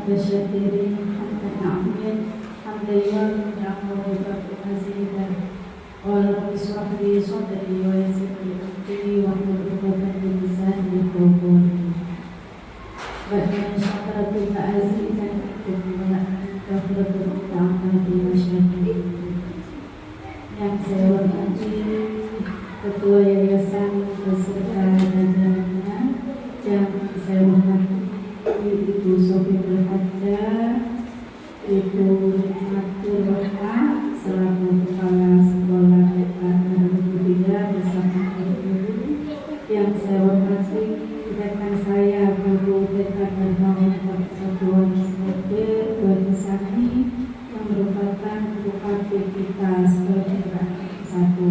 حمد الشاكرين حمدا عميد حمدا يوافي نعمه ويكافئ مزيدا. قال رب اشرح لي صدري ويسر لي امري واحلل عقدة من لساني يفقهوا قولي. وإن شكرت فأزيدنكم ولئن كفرتم فعذابي لشديد. Yang saya hormati Ketua Yayasan beserta jajarannya, yang saya hormati Ibu Sofiatul Hajjah, Ibu Hikmatul Rahmah selaku Kepala Sekolah Negeri 3 bersama Ibu. Yang saya hormati rekan saya Guru Dekan Darmawan Persatuan Sopir Barisani yang merupakan UKT kita sebagai satu.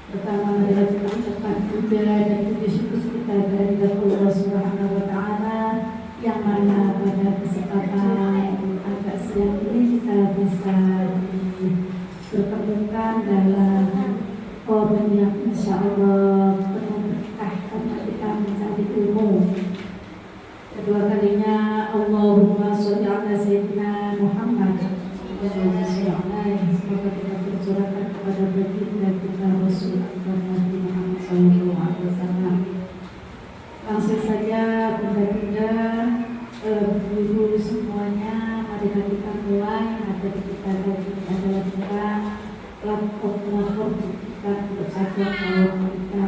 Pertama adalah ucapan puja dan puji syukur kita dari Allah Subhanahu wa Ta'ala, yang mana pada kesempatan agak siang ini kita bisa bertemukan dalam forum yang insya Allah penuh berkah karena kita mencari ilmu. Kedua kalinya Allahumma sholli ala sayyidina Muhammad dan semoga kita tercurahkan kepada baginda kita Rasul Nabi Muhammad sallallahu alaihi wasallam. Langsung saja bunda-bunda, guru semuanya, mari kita mulai. Materi kita tadi adalah tentang platform pendidikan bersatuan kaum kita,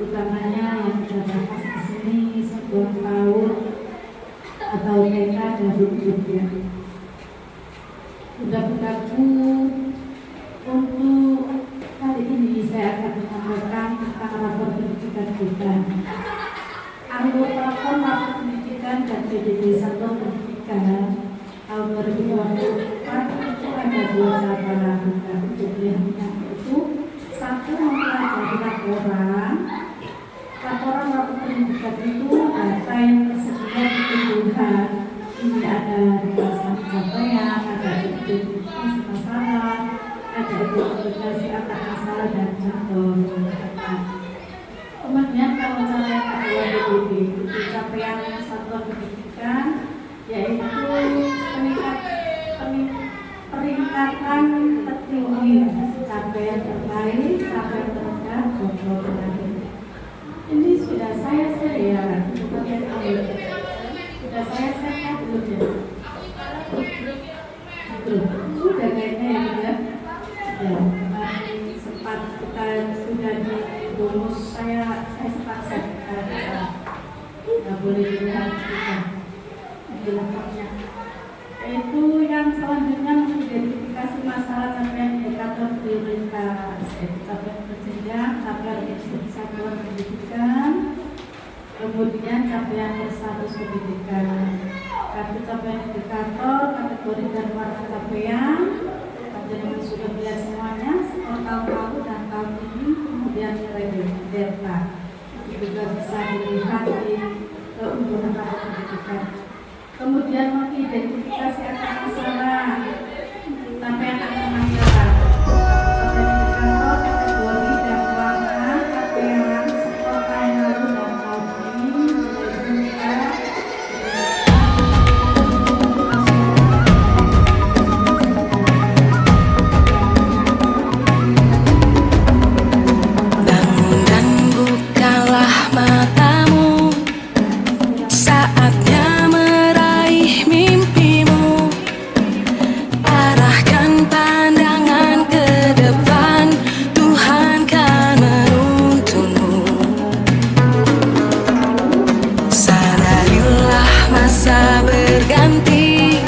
utamanya yang kita bahas di sini sebuah tahun atau TK dan ya. Bunda-bundaku, untuk kali ini saya akan menyampaikan tentang rapor pendidikan kita. Anggota rapor pendidikan dan PDB Satuan Pendidikan tahun 2024 itu ada 2 cara lakukan untuk melihatnya, itu satu mempelajari laporan rapor pendidikan itu data yang tersedia di kebutuhan. Ini ada rekasan capaian, ada identifikasi masalah, ada identifikasi antar masalah dan contoh. Kemudian kalau cara yang kedua PDB itu capaian satuan pendidikan, yaitu peningkatan tertinggi capaian terbaik, capaian terendah, contoh terakhir. Ini sudah saya share di bagian awal. Sudah saya share belum ya? Belum. Sudah kayaknya ya. Ya, kemarin sempat kita sudah di bonus saya sempat share. Nggak boleh dilihat kita di lengkapnya. Itu yang selanjutnya mengidentifikasi masalah capaian indikator prioritas, capaian penjenjang, capaian satuan pendidikan, kemudian capaian berstatus pendidikan, kartu capaian indikator, kategori dan warna capaian. Jadi sudah melihat semuanya, seperti tahun lalu dan tahun ini, kemudian nilai delta juga bisa dilihat di keunggulan rapor pendidikan. Kemudian mengidentifikasi akar masalah, capaian akar masalah, indikator, kategori dan warna capaian seperti tahun lalu dan tahun ini. Bangun dan bukalah matamu, saatnya meraih mimpimu. Arahkan pandangan ke depan, Tuhan kan menuntunmu. Sadarilah masa berganti,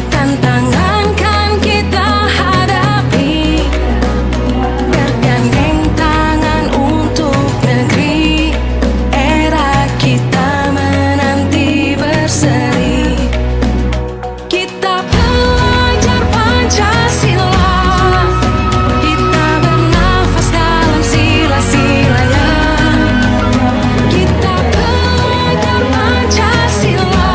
tantangan kan kita hadapi. Bergandeng tangan untuk negeri, era kita menanti berseri. Kita pelajar Pancasila, kita bernafas dalam sila-silanya. Kita pelajar Pancasila,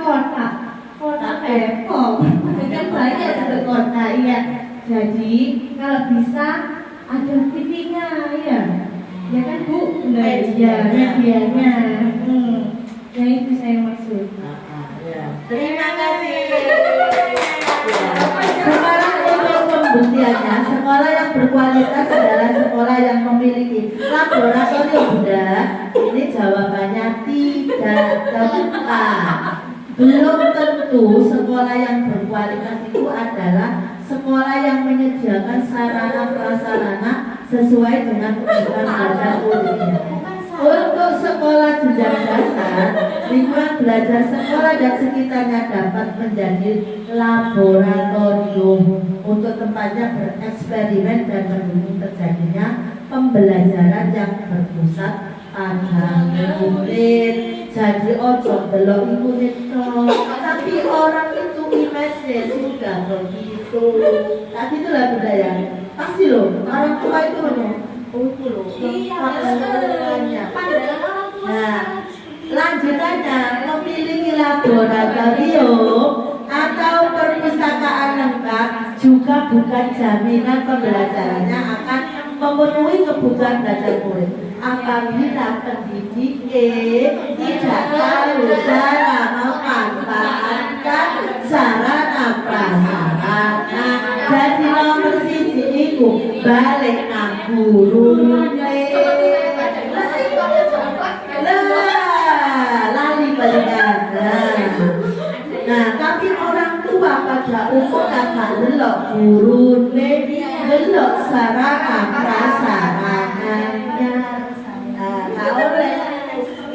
kota Depok. Kan banyak satu kota, iya. Jadi kalau bisa ada TV-nya, ya. Ya kan Bu? Iya, medianya. Ya itu saya maksud. Terima kasih. Sekarang untuk pembuktiannya, sekolah yang berkualitas adalah sekolah yang memiliki laboratorium. Bunda, ini jawabannya tidak tepat. Belum tentu sekolah yang berkualitas itu adalah sekolah yang menyediakan sarana prasarana sesuai dengan kebutuhan belajar muridnya. Untuk sekolah jenjang dasar, lingkungan belajar sekolah dan sekitarnya dapat menjadi laboratorium untuk tempatnya bereksperimen dan mendukung terjadinya pembelajaran yang berpusat pada murid. Jadi ojo delok murid tapi orang itu image sudah begitu. Tapi itulah budaya. Pasti loh, orang tua itu loh. Nah, lanjutannya memiliki laboratorium atau perpustakaan lengkap juga bukan jaminan pembelajarannya akan memenuhi kebutuhan belajar murid. Apabila pendidik tidak tahu cara memanfaatkan sarana prasarana, jadi nomor siji iku balik nang guru lali balikan. Nah, tapi orang tua pada umumnya gak delok guru delok sarana prasarananya.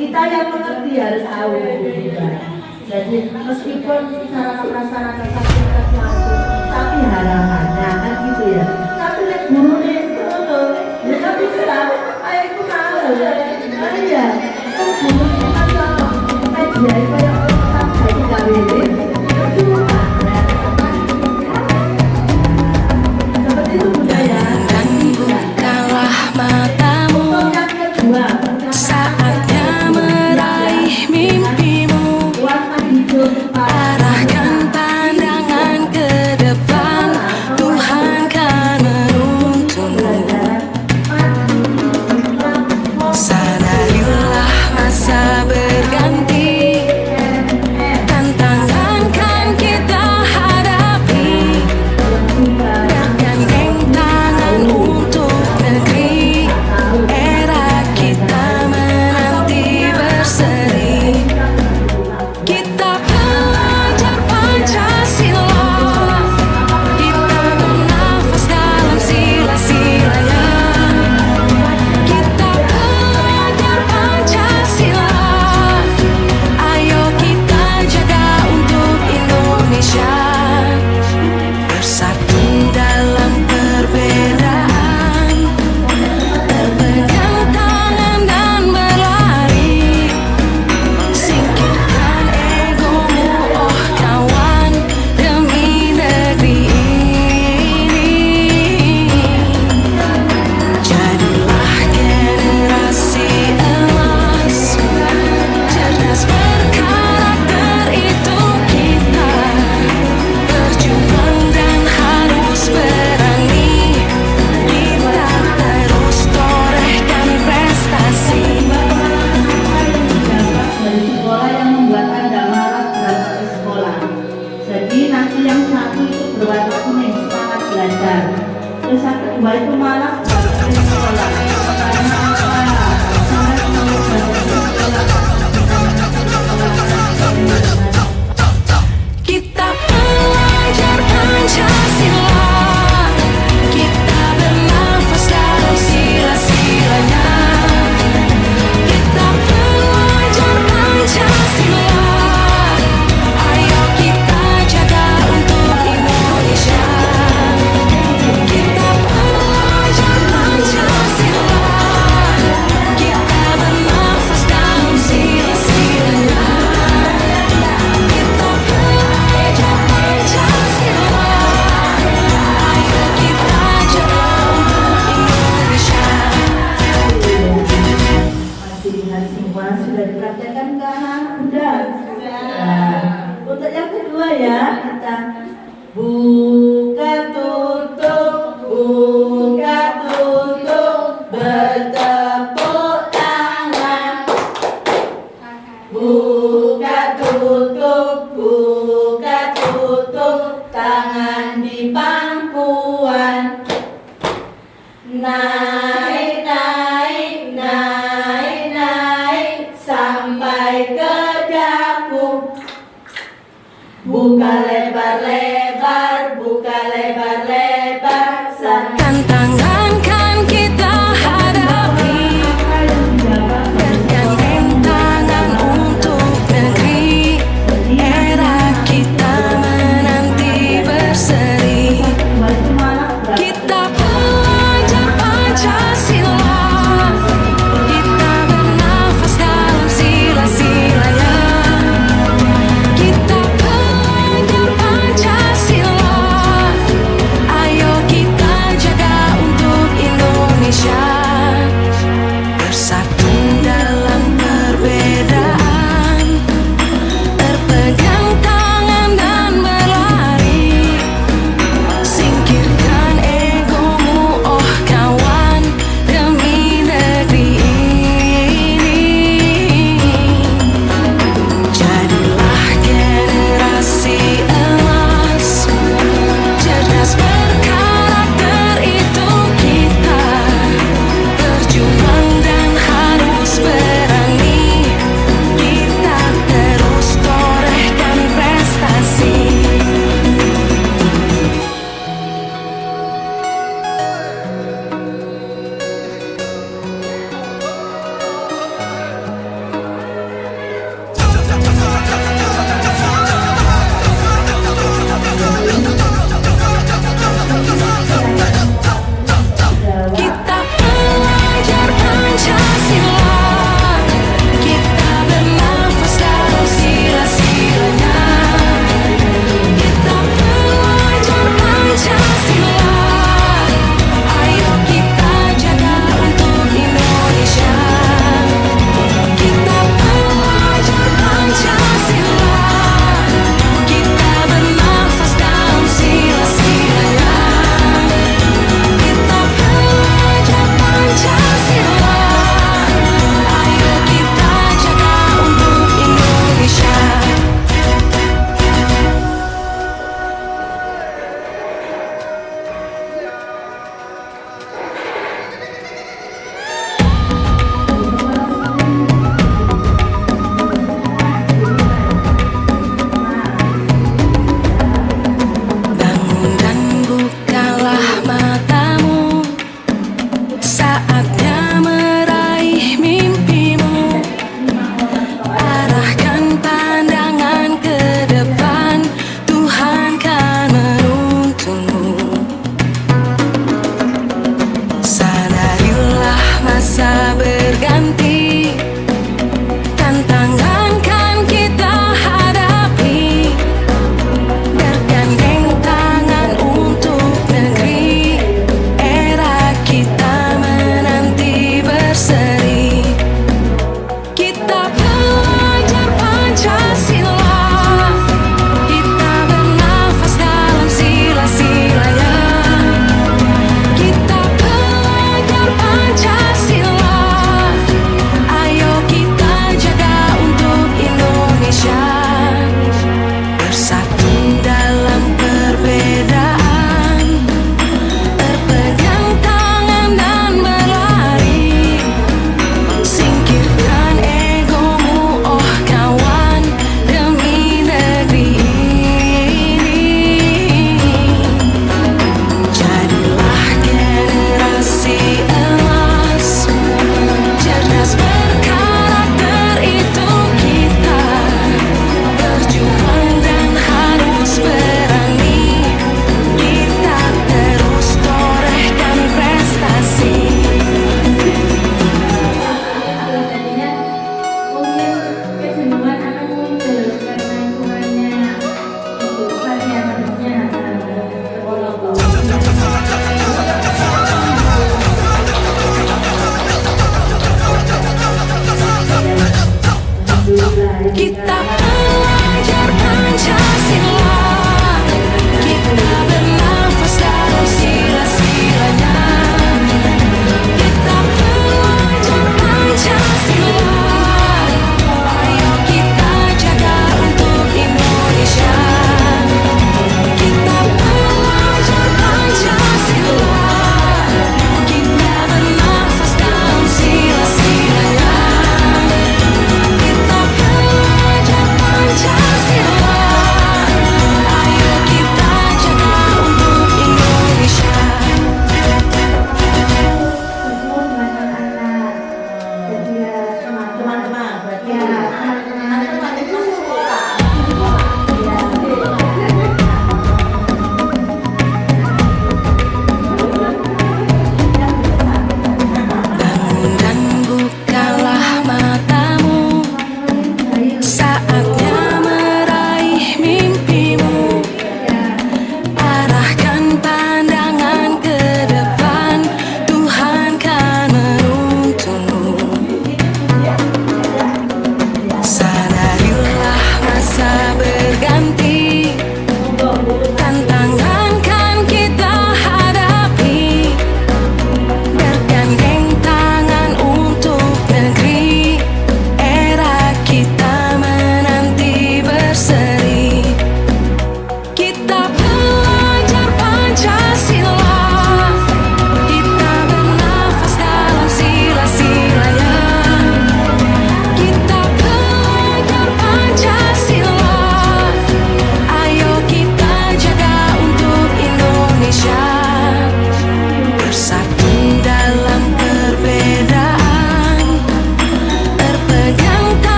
Kita yang mengerti harus tahu. Jadi meskipun sarana prasarana kita masuk, tapi harapannya kan gitu ya. Tapi nek guru itu ya tapi kita ayo itu mau ya. Iya, kan guru kita media itu yang tetap jadi gawe. Seperti itu budaya. Dan bukalah matamu, saatnya meraih mimpimu. Arahkan pandangan ke depan, Tuhan kan menuntunmu. Sadarilah masa berganti, tantangan kan kita hadapi. Bergandeng tangan untuk negeri, era kita menanti berseri. Kita belajar Pancasila, kita bernafas dalam sila-silanya. Kita belajar Pancasila, ayo kita jaga untuk Indonesia. Bersatu dalam perbedaan, berpegang tangan dan berlari. Singkirkan egomu, oh kawan, demi negeri ini. Jadilah generasi emas, cerdas berkarakter itu kita. Berjuang dan harus berani, kita terus torehkan prestasi. Dari sekolah yang membuat Anda malas berangkat ke sekolah. Jadi nanti yang satu itu berwarna kuning, semangat belajar. Terus yang kedua itu malas berangkat ke sekolah. Karena apa? Sangat mau berangkat ke sekolah. Kita belajar Pancasila, kita bernafas dalam sila-silanya. Kita belajar Pancasila, ayo kita jaga untuk Indonesia. Kita belajar Pancasila, Naik, naik, naik, naik sampai ke daku. Buka lebar-lebar, buka lebar-lebar sampai Tantangan kan kita hadapi, bergandeng tangan untuk negeri. Era kita menanti berseri, kita belajar Pancasila.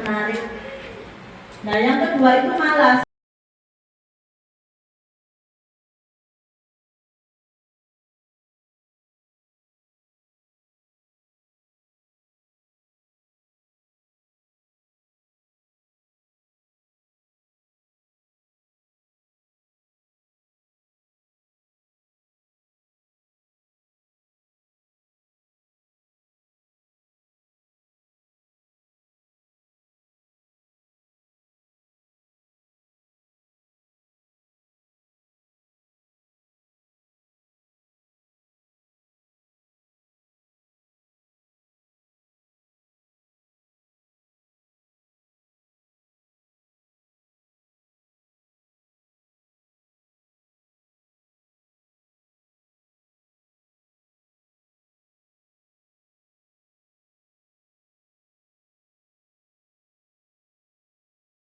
menarik. Nah yang kedua itu malas.